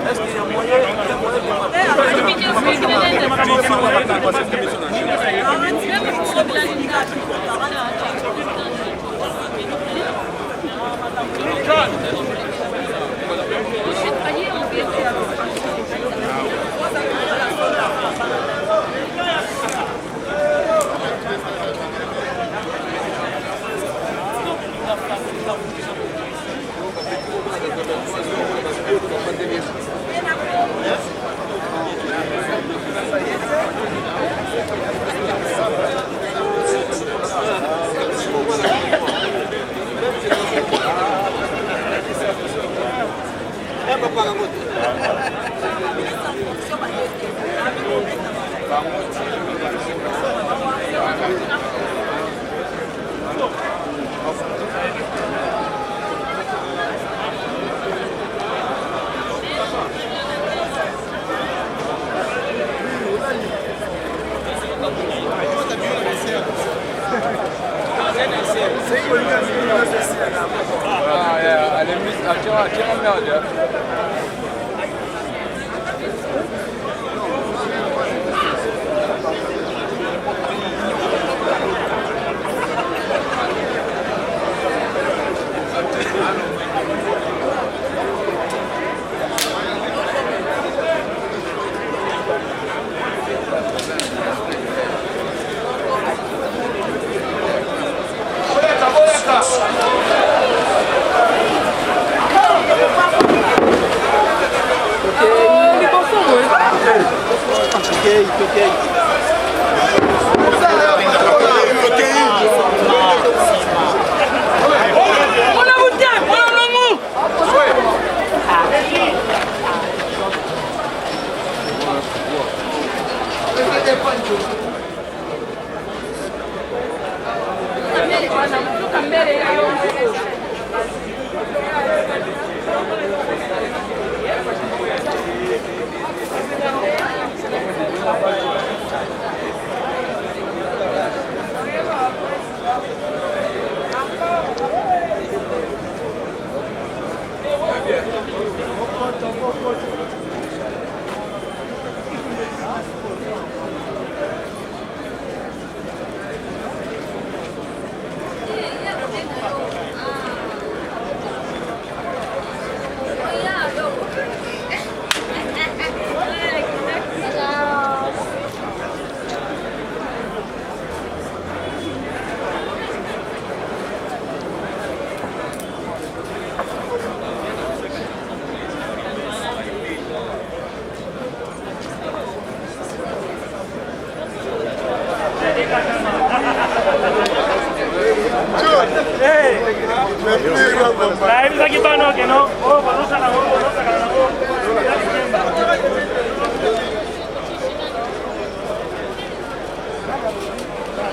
Est-ce qu'il y a moyen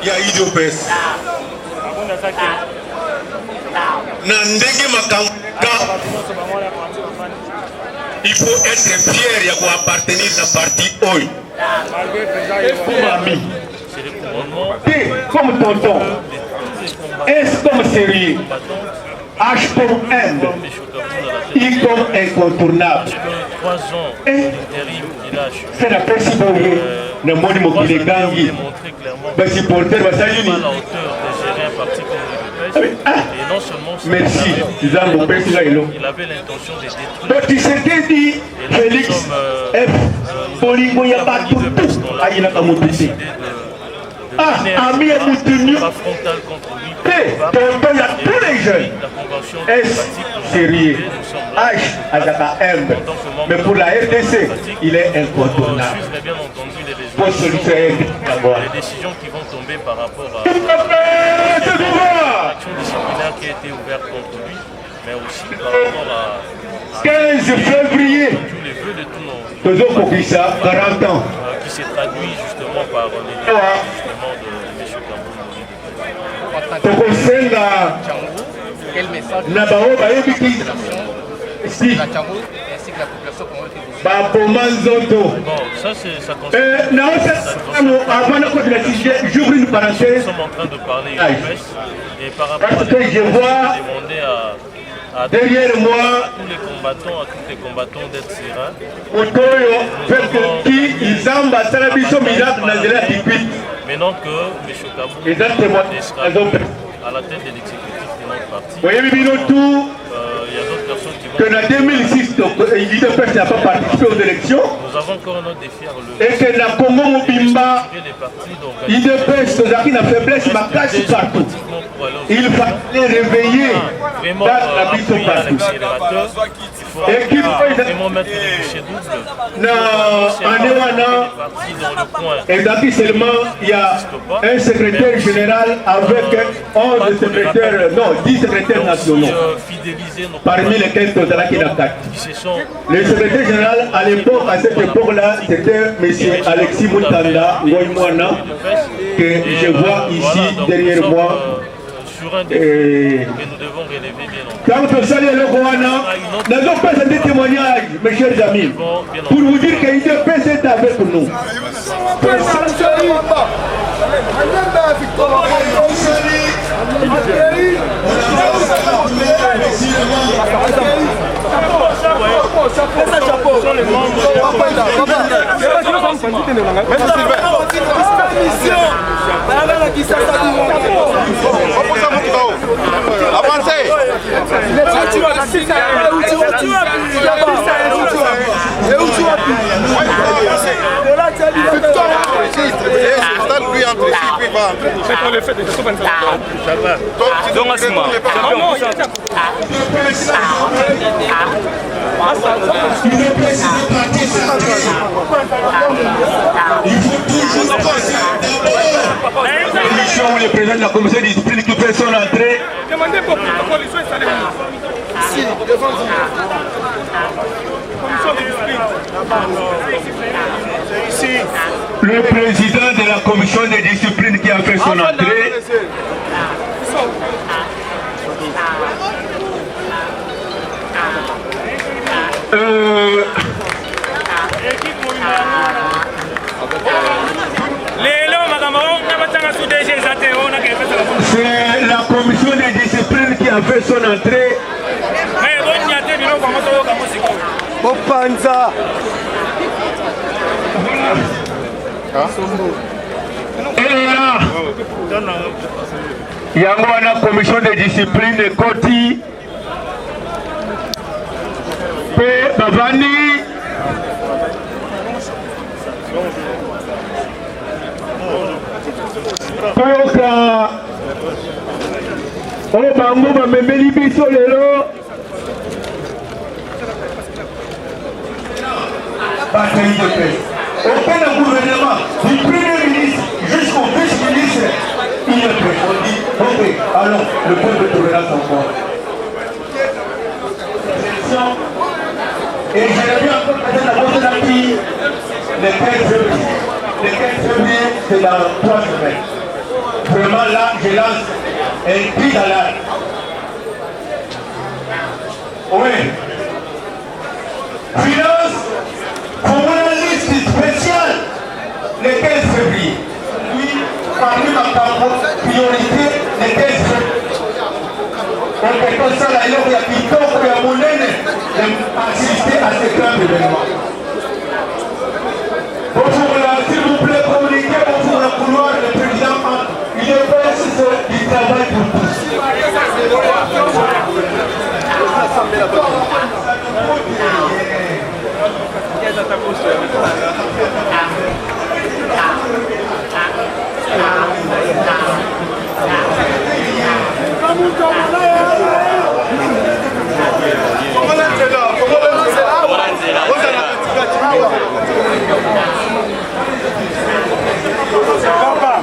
ya idopes na ndenge makamka il faut être fier ya appartenir na parti oyo comme ami comme tonton S comme sérieux H comme Inde I comme incontournable c'est la personne le monde mobile gangi les supporters basayuni merci il avait l'intention de détruire. donc tu sais que dit Félix F Bolingo ya pas tout ayina kamutusi ami ya mutunu frontal contre lui. il y a tous les jeunes S sérieux H Azaka M mais pour la RDC il est incontournable pour celui-ci les décisions qui vont tomber par rapport à l'action disciplinaire qui a été ouverte contre lui, mais aussi par rapport à 15 février tous les vœux de tous nos 40 ans qui s'est traduit justement par les justement de M. Tokosenga quel message na bao bayebiki si la Tchango ainsi que la population congolaise. baboma nzoto ça concerne avant de continuer j'ouvre une parenthèse nous sommes en train de parler et par rapport parce que je vois Derrière moi, tous les combattants, à tous les combattants d'être sereins. Maintenant que M. Kabou est à la tête de l'exécutif de notre parti, il y a d'autres personnes qui vont... Que en 2006, l'IDPS n'a pas participé aux élections. Nous avons encore un autre défi à relever. Et que la Congo Mobimba, l'IDPS n'a faiblesse, ma cache partout. Il fallait réveiller dans la mission partout. Et qui vraiment mettre des bouchées doubles. Et seulement, il y a un secrétaire général avec 11 secrétaires, non, 10 secrétaires nationaux. Parmi lesquels Tozalaki Nakat. Le secrétaire général à l'époque, à cette époque-là, c'était M. Alexis Moutanda Ngoïmouana, que je vois ici derrière moi. Que nous devons relever bien entendu. Quand on salue le Rwanda, nous avons fait des témoignages, mes chers amis, pour vous dire que l'IDPS est avec nous. Avancez. Le président de la commission de discipline qui fait son entrée. Demandez pour que la coalition est installée. Si, devant vous. Commission de discipline. Ici. Le président de la commission de discipline qui a fait son entrée. C'est la commission de discipline qui a fait son entrée. Opanza. Et là, il y a la commission de discipline de Koti, P. Bavani, Koyoka, Obango Bamemeli Biso Lelo, bataille de paix. Aucun gouvernement, du premier ministre jusqu'au vice-ministre, il est prêt. On dit, ok, allons, le peuple trouvera son corps. Et je reviens encore peut-être à votre avis, le 15 février. Le 15 février, c'est dans 3 semaines. Vraiment là, je lance un cri d'alarme. Oui. Finance pour une liste spéciale le 15 février. Oui, parmi ma priorité, le 15 février. Donc, comme ça, là, il y a qui tombe à mon aîné d'assister à ce grand événement. Bonjour là, s'il vous plaît, communiquez bonjour le couloir, le président. Il est fait du travail pour tous. Papa.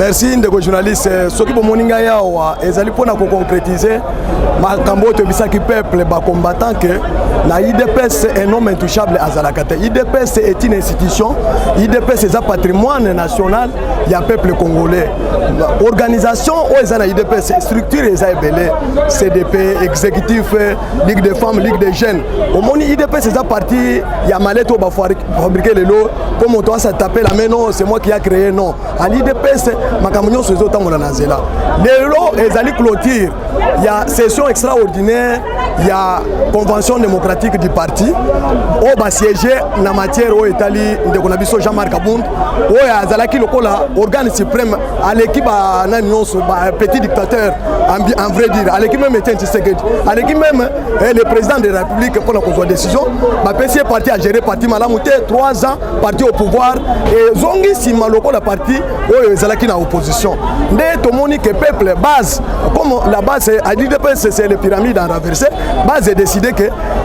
Merci ndeko journaliste. Soki bomoninga yawa ezali pona ko concrétiser makambo to bisaki peuple ba combattant que na IDPS est un homme intouchable azalakate. IDPS est une institution, IDPS est un patrimoine national ya peuple congolais. Organisation o ezana IDPS structure eza ebele CDP exécutif Ligue des femmes, Ligue des jeunes. Au moni IDPS est un parti ya maleto ba fabriquer le lot comme on doit se taper la main non, c'est moi qui a créé non. À l'IDPS makamunyo sozo tangola nazela. Le lot ezali clôture. Il y a session extraordinaire, il y a convention démocratique du parti. On va siéger na matière au Italie de Konabiso Jean-Marc Abound. Oh ya zalaki lokola organe suprême à l'équipe à Nanyonso petit dictateur en vrai dire à l'équipe même était Tshisekedi. À l'équipe même le président de la République pour la contrôle décision. Ma PC parti a géré parti Malamouté 3 ans parti au pouvoir et zongi si maloko la parti oh zalaki na opposition. Ndé tomoni que peuple base comme la base à l'IDPS c'est les pyramides en renversé. Base est décidé que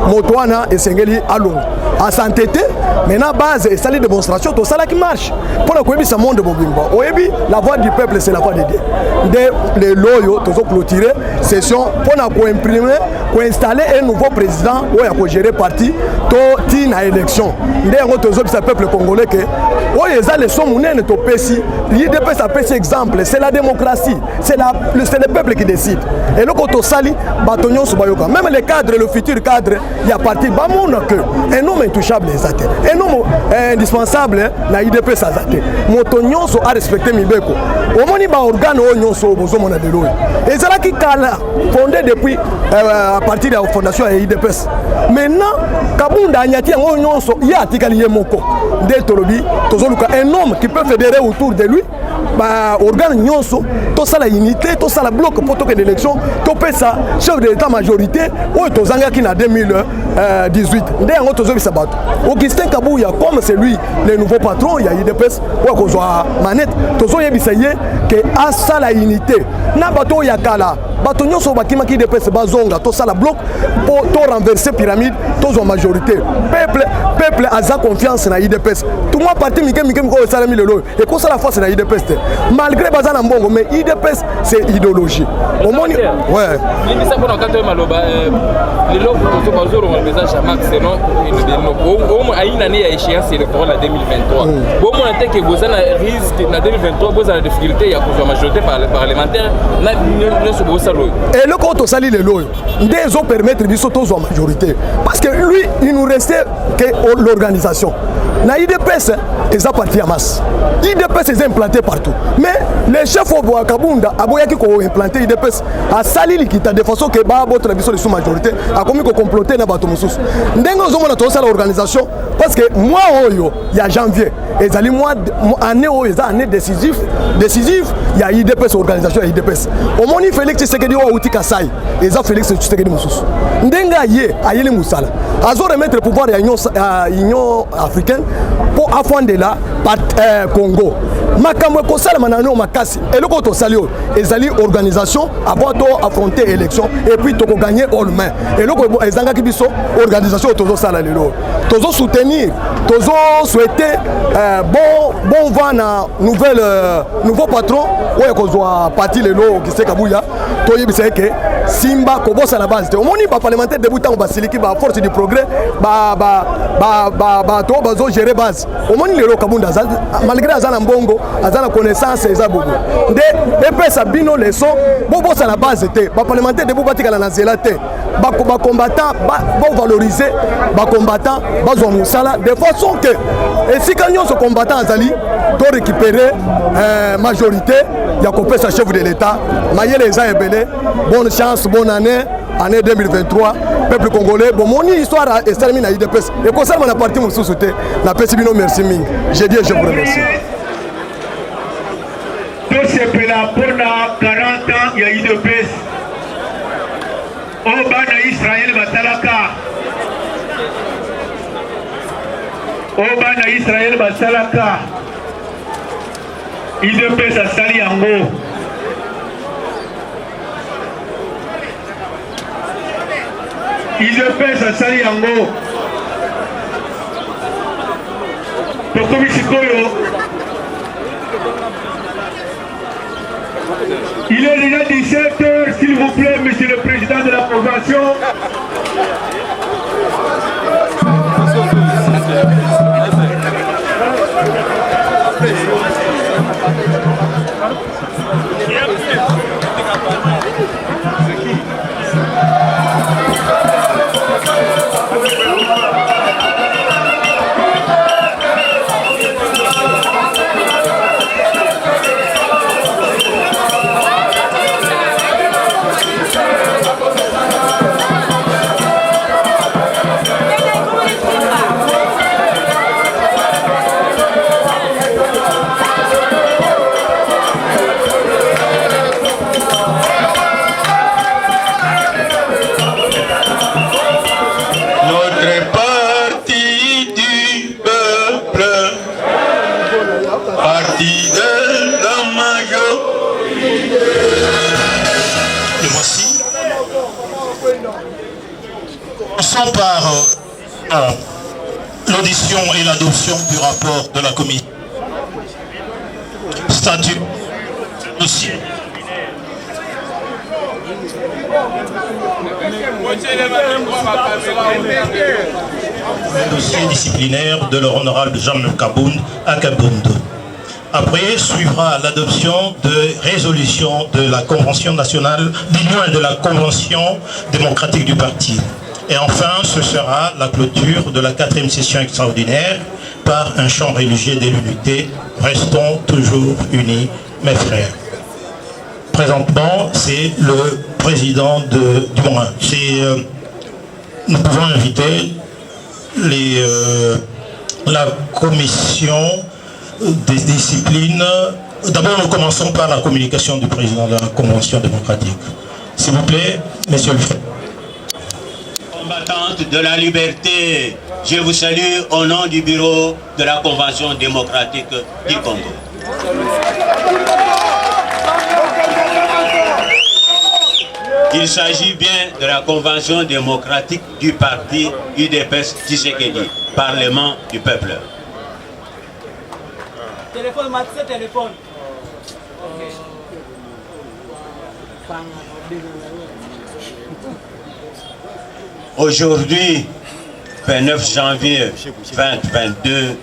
Motoana et Sengeli allons à s'entêter. Maintenant base et salle démonstration tout ça là qui marche. Pour la Kouébi ça monde de Bobimba. Oyebi la voix du peuple c'est la voix de Dieu. Dès les loyaux tous clôturer session pour na ko imprimer ko installer un nouveau président ou ya ko gérer parti to tina élection. Ndé ngo tozo bisa peuple congolais que oye za les somme munene to pesi l'IDPS ça pesi exemple c'est la démocratie c'est le peuple qui décide. Et le koto sali batonyon subayoka même les cadres le futur cadre il y a parti ba mon que un homme intouchable ezate un homme indispensable na IDPS azate motonyon so a respecter mibeko omoni ba organe o nyonso bozo mona de loy ezala ki kala fondé depuis à partir de la fondation de IDPS maintenant kabunda anyati ngo nyonso ya atikali yemoko de tolobi tozoluka un homme qui peut fédérer autour de lui ba organe nyonso to sala unité to sala bloc pour toke d'élection to pesa chef de l'état majorité o tozanga ki na 2018 ndé ngo tozobisa bato Augustin Kabuya comme c'est lui le nouveau patron ya IDPS o ko zwa manette tozoyebisa ye que a sala unité na bato ya kala bato nyonso bakimaki IDPS bazonga to sala bloc pour to renverser pyramide to zwa majorité peuple aza confiance na IDPS tout moi parti mike ko sala mi lelo et ko sala force na IDPS malgré bazana mbongo mais IDPS c'est idéologie au monde ouais ni ça pour quand maloba les lobes to bazoro on les a jamais c'est non au aina ne ya échéance électorale en 2023 bon mon attaque que vous avez risque en 2023 vous avez difficulté ya ko majorité parlementaire na ne so salo et le compte sali le loyo des ont permettre biso to zwa majorité parce que lui il nous restait que l'organisation na IDPS ils ont parti à masse IDPS est implanté partout mais les chefs au Kabunda aboyaki ko implanter IDPS a sali likita de façon que ba botre biso sous majorité a commis ko comploter na bato mususu ndengo zomona to sala organisation parce que moi oyo ya janvier ezali mois année oyo eza année décisive ya IDPS organisation ya IDPS omoni Félix Tshisekedi wa uti Kasai eza Félix Tshisekedi mususu ndenga ye ayeli musala azo remettre pouvoir ya union africaine pour afonder la Congo makambo ko sala manano makasi eloko to sali ezali organisation avant to affronter élection et puis to ko gagner all main eloko ezanga ki biso organisation tozo sala lelo tozo soutenir tozo souhaiter bon vent na nouveau patron oyo ko zwa parti lelo ki se Kabuya to yebisa ke Simba ko bossa la base te omoni ba parlementaire débutant ba siliki ba force du progrès ba to bazo gérer base omoni lelo Kabunda malgré azana mbongo azana connaissance eza bobo nde pesa bino leçon bo bossa la base te ba parlementaire débutant batikala na zela te ba combattant ba valoriser ba combattant bazwa musala de façon que et si quand nyonso combattant azali to récupérer majorité ya ko pesa chef de l'état mayele eza ebele bonne chance bonne année 2023 peuple congolais bon mon histoire est terminée à IDPS et concernant la partie mususu te na pesi bino merci ming je dis je vous remercie tout c'est pour 40 ans il y a IDPS au bana Israël batalaka IDPS asali yango IDPS asali yango tokomi sikoyo Il est déjà 17 h, s'il vous plaît, monsieur le président de la convention. Par l'audition et l'adoption du rapport de la commission. Statut dossier. Le dossier disciplinaire de l'honorable Jean-Marc Kabound à Kabound. Après suivra l'adoption de résolutions de la Convention nationale, du moins de la Convention démocratique du parti. Et enfin, ce sera la clôture de la 4e session extraordinaire par un chant religieux de l'unité. Restons toujours unis, mes frères. Présentement, c'est le président du moins. Nous pouvons inviter la commission des disciplines. D'abord, nous commençons par la communication du président de la Convention démocratique. S'il vous plaît, monsieur le frère. Combattante de la liberté, je vous salue au nom du bureau de la Convention démocratique du Congo. Il s'agit bien de la Convention démocratique du parti UDPS Tshisekedi, Parlement du peuple. Téléphone, Mathieu, téléphone. Aujourd'hui, 29 janvier 2022,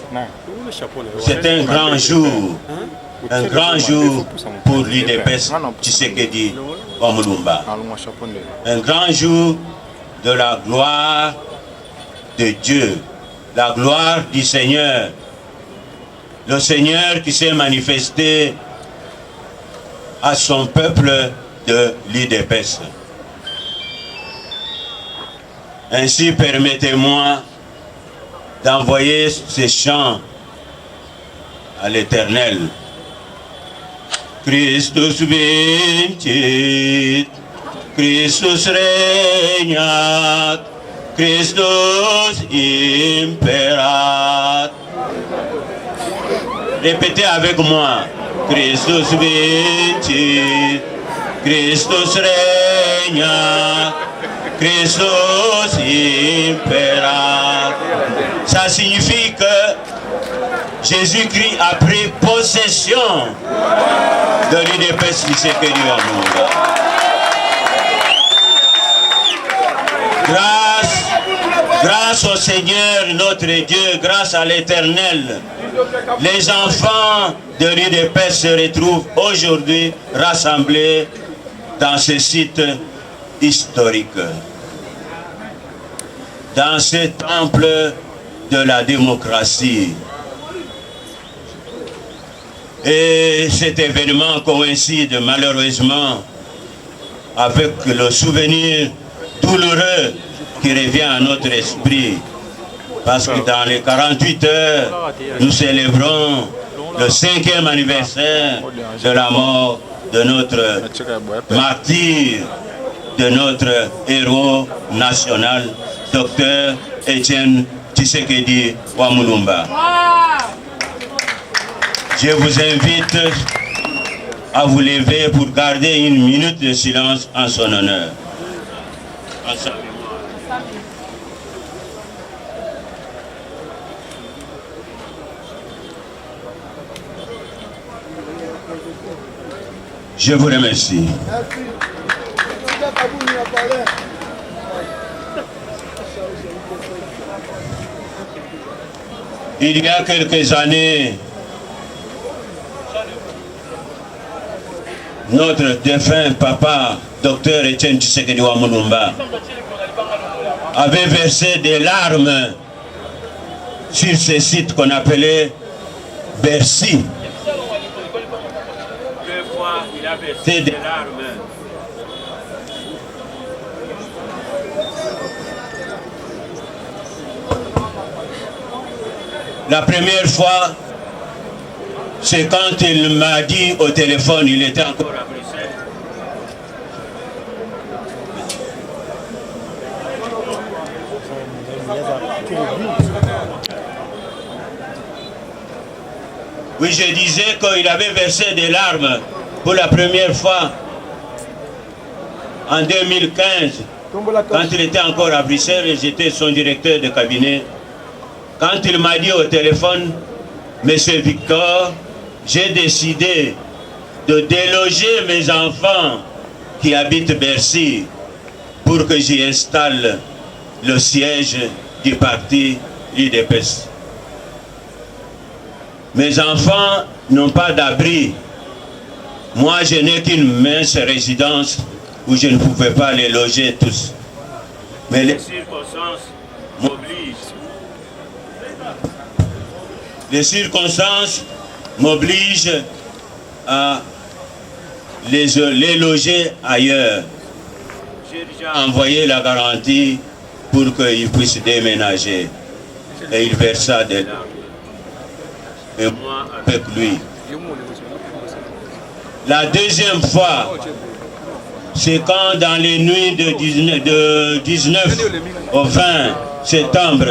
c'est un grand jour pour l'UDPS Tshisekedi Wamulumba. Un grand jour de la gloire de Dieu, la gloire du Seigneur. Le Seigneur qui s'est manifesté à son peuple de l'UDPS. Ainsi, permettez-moi d'envoyer ces chants à l'Éternel. Christus vincit, Christus regnat, Christus imperat. Répétez avec moi. Christus vincit, Christus regnat, Christus imperat. Ça signifie que Jésus-Christ a pris possession de l'UDPS Tshisekedi Wamulumba. Grâce au Seigneur notre Dieu, grâce à l'Éternel, les enfants de l'UDPS se retrouvent aujourd'hui rassemblés dans ce site historique, dans ce temple de la démocratie. Et cet événement coïncide malheureusement avec le souvenir douloureux qui revient à notre esprit. Parce que dans les 48 heures, nous célébrons le 5e anniversaire de la mort de notre martyr, de notre héros national, Dr Etienne Tshisekedi Wamulumba. Je vous invite à vous lever pour garder une minute de silence en son honneur. Je vous remercie. Il y a quelques années, notre défunt papa, Dr Etienne Tshisekedi Wamulumba, avait versé des larmes sur ces sites qu'on appelait Bercy. 2 fois, il a versé des larmes. La première fois, c'est quand il m'a dit au téléphone, il était encore à Bruxelles. Oui, je disais qu'il avait versé des larmes pour la première fois en 2015, quand il était encore à Bruxelles et j'étais son directeur de cabinet. Quand il m'a dit au téléphone, Monsieur Victor, j'ai décidé de déloger mes enfants qui habitent Bercy pour que j'y installe le siège du parti UDPS. Mes enfants n'ont pas d'abri. Moi, je n'ai qu'une mince résidence où je ne pouvais pas les loger tous. Mais les circonstances m'obligent. Les circonstances m'obligent à les loger ailleurs. J'ai déjà envoyé la garantie pour qu'ils puissent déménager. Et il versa des larmes. Et moi avec lui. La deuxième fois, c'est quand dans les nuits de 19 au 20 septembre,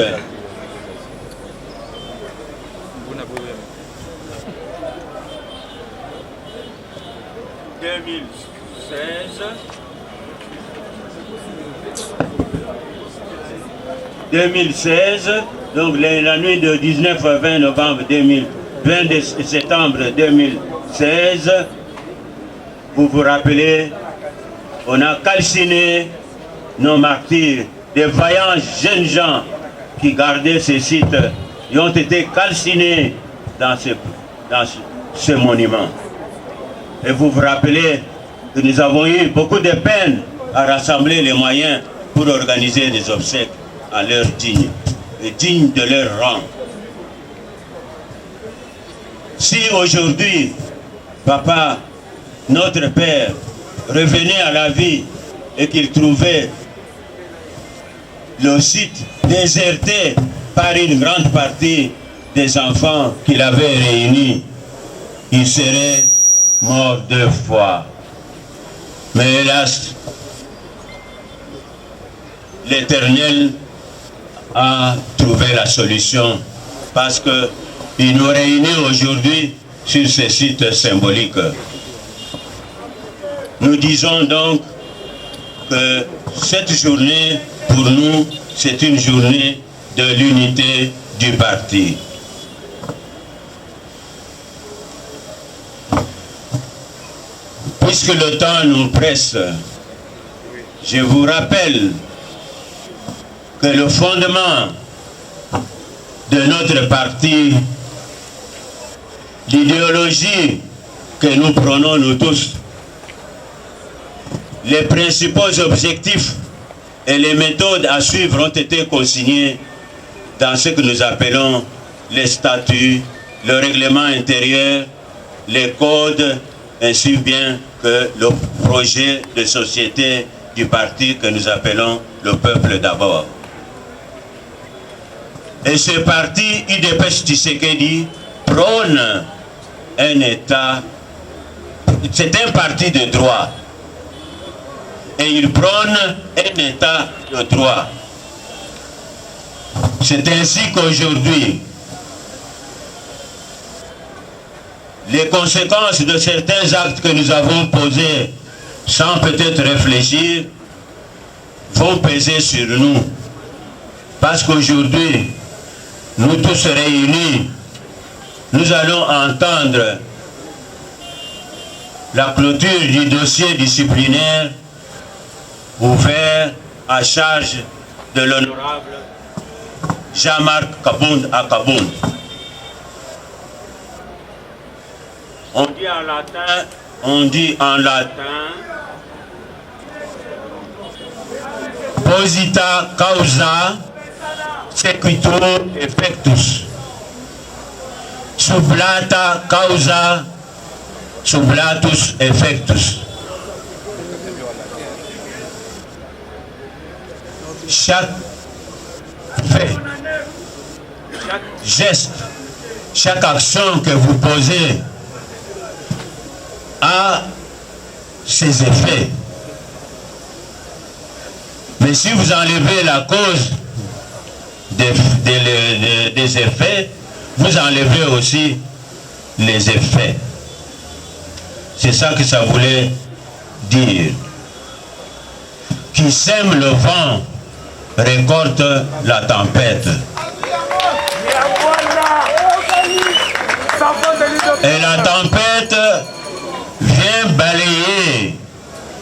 « 2016, donc la nuit de 19 à 20 novembre 20 septembre 2016, vous vous rappelez, on a calciné nos martyrs, des vaillants jeunes gens qui gardaient ces sites, ils ont été calcinés dans ce monument. Et vous vous rappelez que nous avons eu beaucoup de peine à rassembler les moyens pour organiser des obsèques à l'heure digne, et digne de leur rang. Si aujourd'hui, papa, notre père, revenait à la vie et qu'il trouvait le site déserté par une grande partie des enfants qu'il avait réunis, il serait mort 2 fois. Mais hélas, l'Éternel a trouvé la solution parce qu'il nous réunit aujourd'hui sur ces sites symboliques. Nous disons donc que cette journée, pour nous, c'est une journée de l'unité du parti. Puisque le temps nous presse, je vous rappelle que le fondement de notre parti, l'idéologie que nous prenons nous tous, les principaux objectifs et les méthodes à suivre ont été consignés dans ce que nous appelons les statuts, le règlement intérieur, les codes, ainsi bien que le projet de société du parti que nous appelons le peuple d'abord. Et ce parti UDPS Tshisekedi prône un État, c'est un parti de droit, et il prône un État de droit. C'est ainsi qu'aujourd'hui, les conséquences de certains actes que nous avons posés sans peut-être réfléchir vont peser sur nous. Parce qu'aujourd'hui, nous tous réunis, nous allons entendre la clôture du dossier disciplinaire ouvert à charge de l'honorable Jean-Marc Kabound à Kabound. On dit en latin, posita causa sequitur effectus, sublata causa sublatus effectus. Chaque fait, chaque geste, chaque action que vous posez a ses effets. Mais si vous enlevez la cause des effets, vous enlevez aussi les effets. C'est ça que ça voulait dire. Qui sème le vent récolte la tempête. Et la tempête vient balayer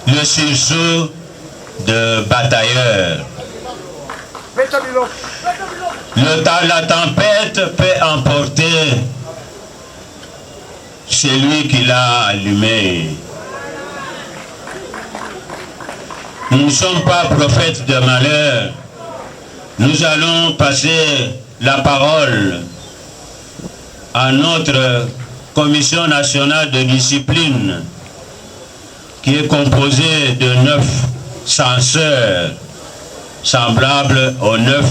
le sursaut de batailleurs. La tempête peut emporter celui qui l'a allumé. Nous ne sommes pas prophètes de malheur. Nous allons passer la parole à notre Commission nationale de discipline qui est composée de 9 censeurs semblables aux 9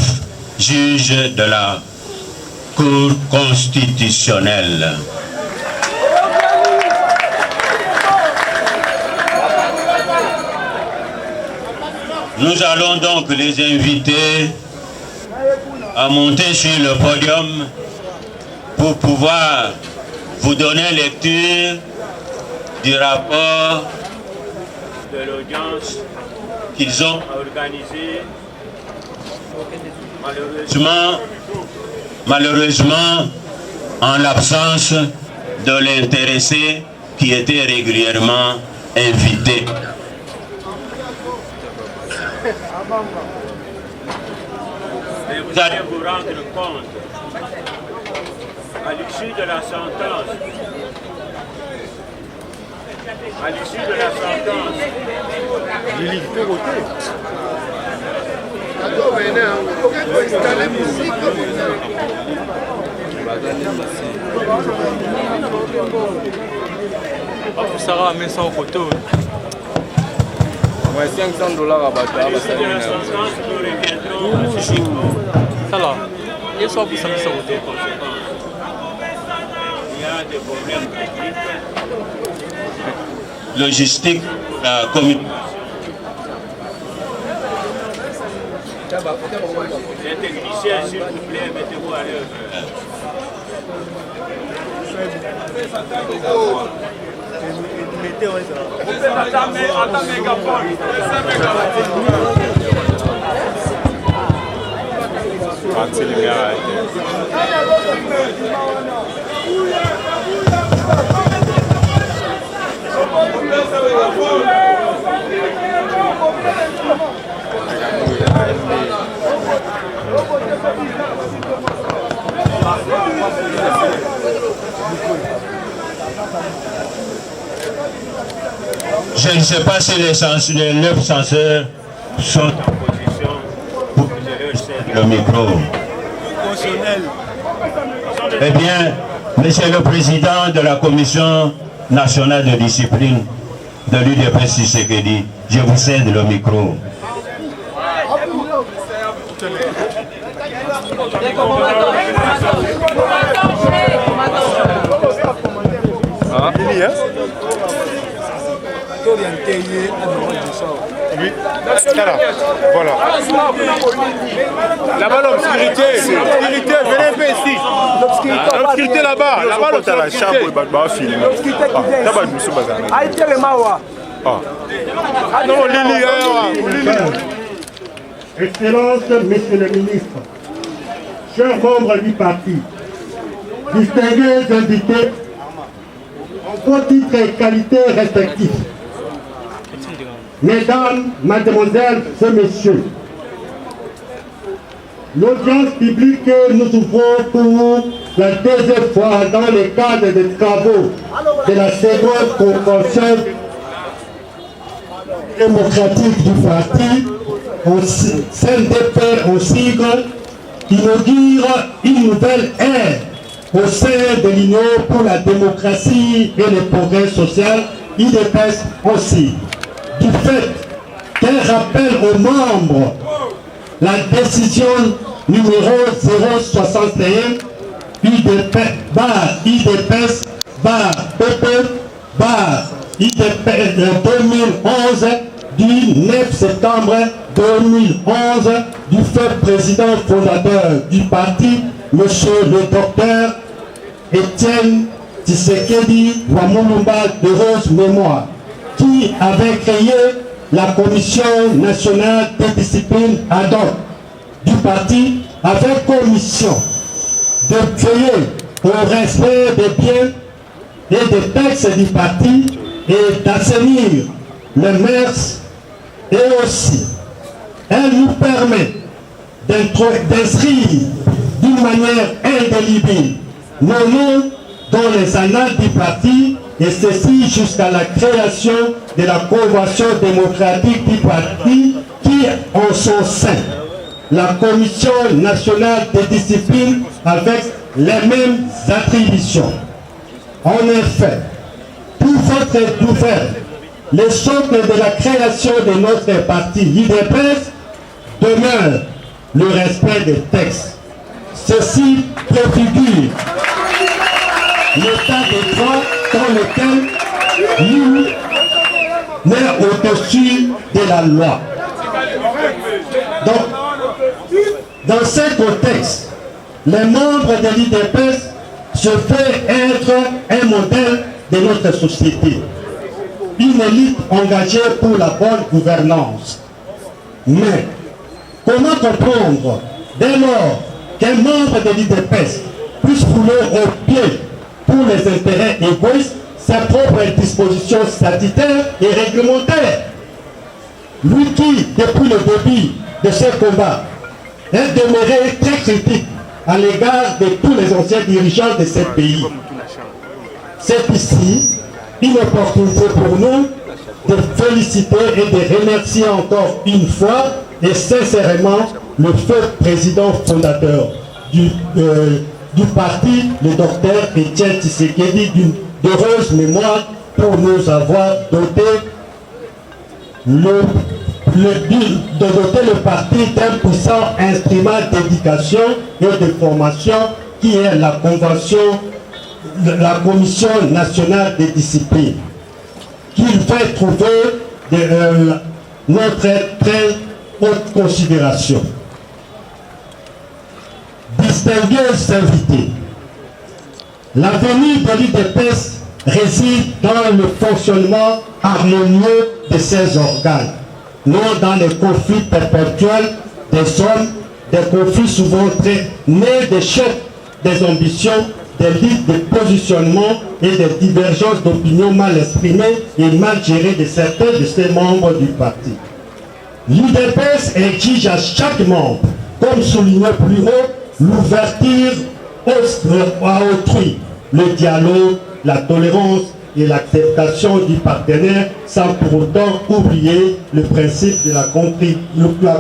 juges de la Cour constitutionnelle. Nous allons donc les inviter à monter sur le podium pour pouvoir vous donner lecture du rapport de l'audience qu'ils ont organisé. Malheureusement, en l'absence de l'intéressé qui était régulièrement invité. Et vous allez vous rendre compte, à l'issue de la sentence, Sarah a mis ça au côté. Ouais, $500 à Bata. Ça là, il soit pour ça qui s'en côté. Il y a des problèmes techniques, logistiques, la communication. Les techniciens, s'il vous plaît, mettez-vous à l'heure. Je ne sais pas si les 9 censeurs sont en position pour que je leur cède le micro. Eh bien, Monsieur le Président de la Commission nationale de discipline de l'UDPS Tshisekedi, je vous cède le micro. Oui, voilà. Là-bas, l'obscurité. L'obscurité, venez un peu ici. L'obscurité là-bas. Là-bas, l'obscurité. Excellences, Messieurs les ministres, chers membres du parti, distingués invités, en vos titres et qualités respectifs. Mesdames, Mademoiselles et Messieurs, l'audience publique que nous ouvrons pour la deuxième fois dans le cadre des travaux de la seconde convention démocratique du parti, CNDP en sigle, inaugure une nouvelle ère au sein de l'Union pour la démocratie et le progrès social, IDPS aussi. Du fait qu'elle rappelle aux membres la décision numéro 061 IDPS PP IDPS 2011 du 9 septembre 2011 du fait président fondateur du parti, monsieur le docteur Étienne Tshisekedi Wamulumba de Rose Mémoire, qui avait créé la Commission nationale de discipline ad hoc du parti avec commission de veiller au respect des biens et des textes du parti et d'assainir le mœurs, et aussi elle nous permet d'inscrire d'une manière indélébile nos noms dans les annales du parti, et ceci jusqu'à la création de la Convention démocratique du parti qui, en son sein, la Commission nationale de discipline avec les mêmes attributions. En effet, pour votre nouvelle, le socle de la création de notre parti, l'IDPS, demeure le respect des textes. Ceci préfigure l'état de droit dans lequel nous sommes au-dessus de la loi. Donc, dans ce contexte, les membres de l'IDPS se fait être un modèle de notre société, une élite engagée pour la bonne gouvernance. Mais comment comprendre dès lors qu'un membre de l'IDPS puisse rouler au pied pour les intérêts égoïstes ses propres dispositions statutaires et réglementaires? Lui qui, depuis le début de ce combat, est demeuré très critique à l'égard de tous les anciens dirigeants de ce pays. C'est ici une opportunité pour nous de féliciter et de remercier encore une fois et sincèrement le feu président fondateur du parti, le docteur Étienne Tshisekedi, d'une heureuse mémoire pour nous avoir doté de doter le parti d'un puissant instrument d'éducation et de formation qui est la Commission nationale de discipline, qu'il fait trouver notre très haute considération. Distingués invités, l'avenir de l'IDPS réside dans le fonctionnement harmonieux de ses organes, non dans les conflits perpétuels des hommes, des conflits souvent très nés des chocs, des ambitions, des listes de positionnement et des divergences d'opinion mal exprimées et mal gérées de certains de ses membres du parti. L'IDPS exige à chaque membre, comme souligné plus haut, l'ouverture à autrui, le dialogue, la tolérance et l'acceptation du partenaire sans pour autant oublier le principe de la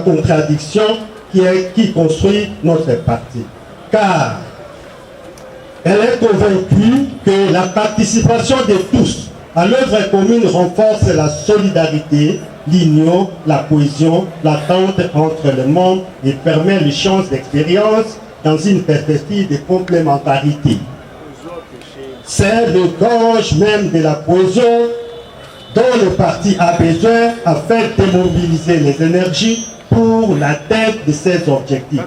contradiction qui construit notre parti. Car elle est convaincue que la participation de tous à l'œuvre commune renforce la solidarité, l'union, la cohésion, l'attente entre les membres et permet l'échange d'expériences dans une perspective de complémentarité. C'est le gauge même de la cohésion dont le parti a besoin afin de mobiliser les énergies pour l'atteinte de ses objectifs.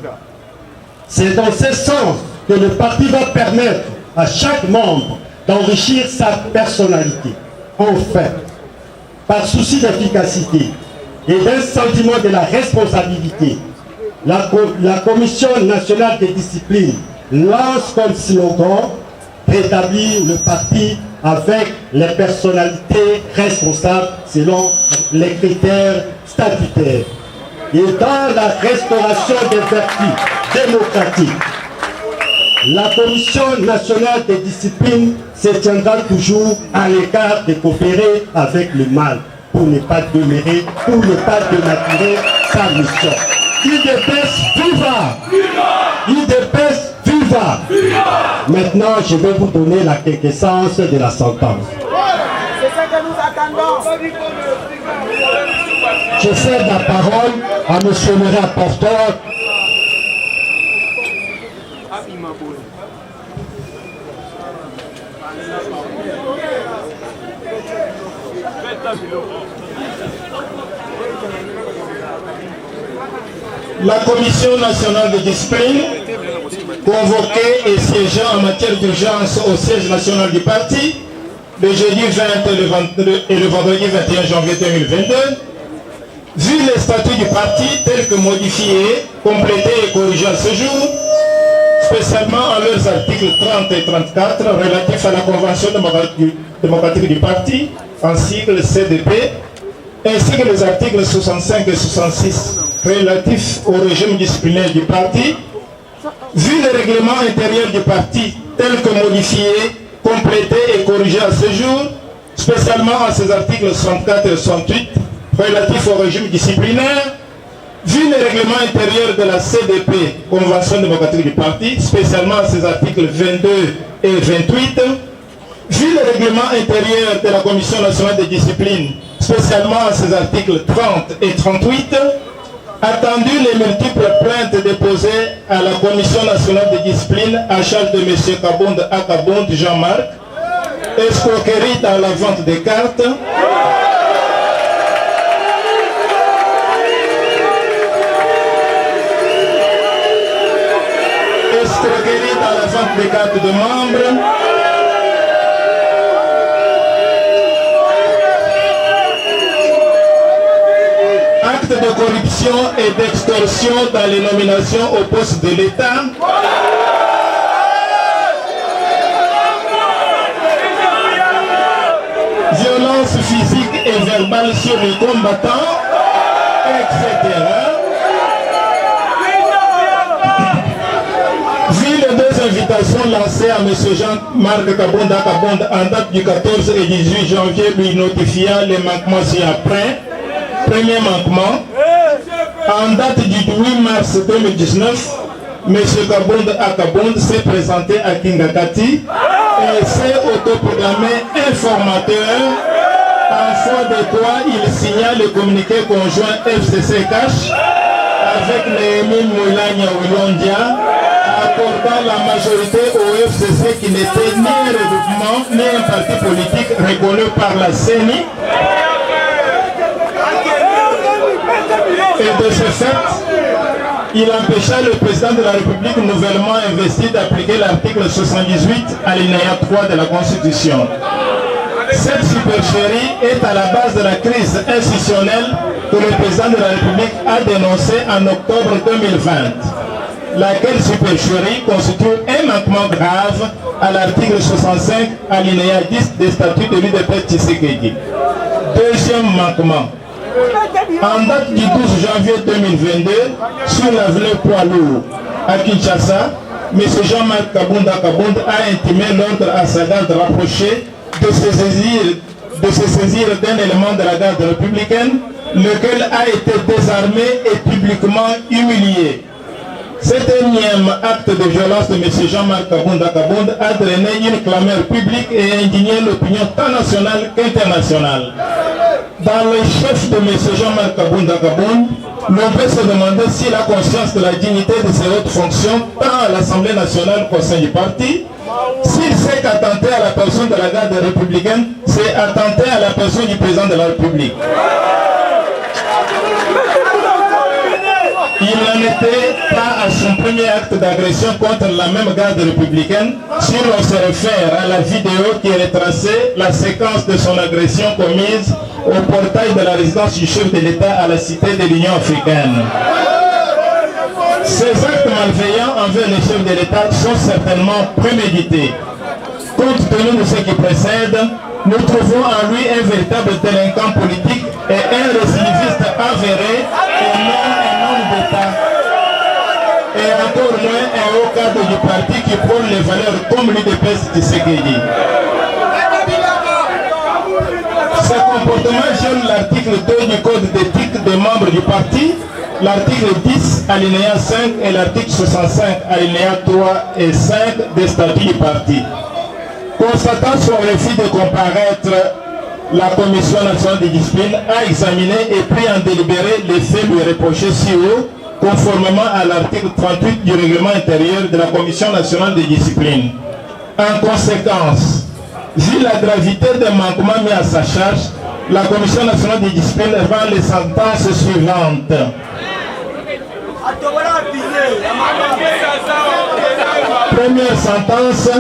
C'est dans ce sens que le parti va permettre à chaque membre d'enrichir sa personnalité. Enfin, par souci d'efficacité et d'un sentiment de la responsabilité, la Commission nationale de discipline lance comme slogan « Rétablir le parti avec les personnalités responsables selon les critères statutaires. Et dans la restauration des vertus démocratiques, la Commission nationale des disciplines se tiendra toujours à l'écart de coopérer avec le mal pour ne pas dénaturer sa mission. UDPS viva! UDPS viva! Maintenant, je vais vous donner la quintessence de la sentence. C'est ça que nous attendons. Je cède la parole à M. le rapporteur. La Commission nationale de discipline, convoquée et siégeant en matière d'urgence au siège national du parti, le jeudi 20 et le vendredi 21 janvier 2022, vu les statuts du parti tels que modifiés, complétés et corrigés à ce jour, spécialement en leurs articles 30 et 34 relatifs à la Convention démocratique du parti, en sigle CDP, ainsi que les articles 65 et 66 relatifs au régime disciplinaire du parti, vu le règlement intérieur du parti tel que modifié, complété et corrigé à ce jour, spécialement en ses articles 64 et 68 relatifs au régime disciplinaire, vu le règlement intérieur de la CDP, Convention démocratique du parti, spécialement en ses articles 22 et 28, vu le règlement intérieur de la Commission nationale de discipline, spécialement en ses articles 30 et 38, attendu les multiples plaintes déposées à la Commission nationale de discipline à charge de M. Kabonde Akabonde Jean-Marc, escroquerie dans la vente des cartes, escroquerie dans la vente des cartes de membres, actes de corruption et d'extorsion dans les nominations au poste de l'État, violence physique et verbale sur les combattants, etc. Vu les deux invitations lancées à M. Jean-Marc Kabonde Akabonde en date du 14 et 18 janvier lui notifiant les manquements ci-après. Premier manquement, en date du 8 mars 2019, M. Kabonde Akabonde s'est présenté à Kingakati et s'est autoproclamé informateur, en foi de quoi il signa le communiqué conjoint FCC-CACH avec Néhémie Moulania Wilondia, accordant la majorité au FCC qui n'était ni un regroupement ni un parti politique reconnu par la CENI. Et de ce fait, il empêcha le président de la République nouvellement investi d'appliquer l'article 78 alinéa 3 de la Constitution. Cette supercherie est à la base de la crise institutionnelle que le président de la République a dénoncée en octobre 2020. Laquelle supercherie constitue un manquement grave à l'article 65 alinéa 10 des statuts de l'UDPS Tshisekedi. Deuxième manquement. En date du 12 janvier 2022, sur l'avenue Poilour à Kinshasa, M. Jean-Marc Kabonde Akabonde a intimé l'ordre à sa garde rapprochée de se saisir d'un élément de la garde républicaine, lequel a été désarmé et publiquement humilié. Cet énième acte de violence de M. Jean-Marc Kabonde Akabonde a drainé une clameur publique et indigné l'opinion tant nationale qu'internationale. Dans le chef de M. Jean-Marc Kabonde Akabonde, l'on peut se demander s'il a conscience de la dignité de ses hautes fonctions, tant à l'Assemblée nationale qu'au sein du parti. S'il sait qu'attenter à la personne de la garde républicaine, c'est attenter à la personne du président de la République. Il n'en était pas à son premier acte d'agression contre la même garde républicaine si l'on se réfère à la vidéo qui retraçait la séquence de son agression commise au portail de la résidence du chef de l'État à la cité de l'Union africaine. Ces actes malveillants envers les chefs de l'État sont certainement prémédités. Comme compte tenu de ce qui précède, nous trouvons en lui un véritable délinquant politique et un récidiviste avéré et non un homme d'État. Et encore moins un haut cadre du parti qui prône les valeurs comme l'UDPS Tshisekedi. Ce comportement gêne l'article 2 du code d'éthique des membres du parti, l'article 10 alinéa 5 et l'article 65 alinéa 3 et 5 des statuts du parti. Constatant son refus de comparaître, la Commission nationale de discipline a examiné et pris en délibéré les faits lui reprochés si haut, conformément à l'article 38 du règlement intérieur de la Commission nationale de discipline. En conséquence, vu la gravité des manquements mis à sa charge, la Commission nationale de discipline rend les sentences suivantes. Première sentence,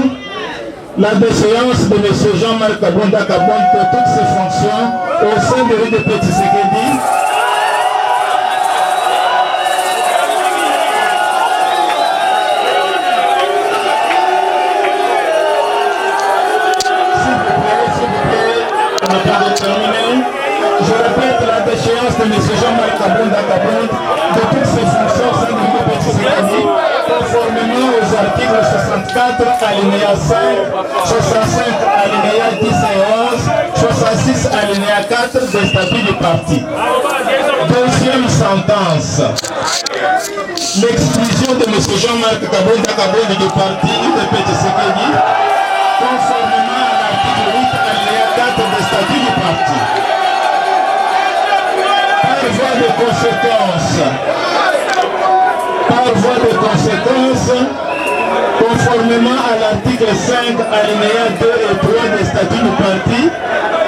la déchéance de M. Jean-Marc Kabunda Kabonde de toutes ses fonctions au sein de l'UDP Tshisekedi. Je répète la déchéance de M. Jean-Marc Kabunda Kabonde de toutes ses fonctions au sein du groupe Tshisekedi, conformément aux articles 64 alinéa 5, 65 alinéa 10 et 11, 66 alinéa 4 des statuts du parti. Deuxième sentence. L'exclusion de M. Jean-Marc Kabunda Kabonde du parti UDP Tshisekedi, conformément à l'article 8 alinéa 4 des statuts du parti. Par voie de conséquence, conformément à l'article 5, alinéa 2 et 3 des statuts du parti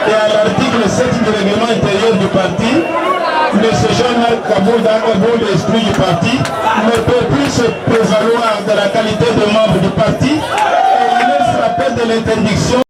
et à l'article 7 du règlement intérieur du parti, M. Jean-Marc Kabunda Kabonde, l'esprit du parti, ne peut plus se prévaloir de la qualité de membre du parti et il est frappé de l'interdiction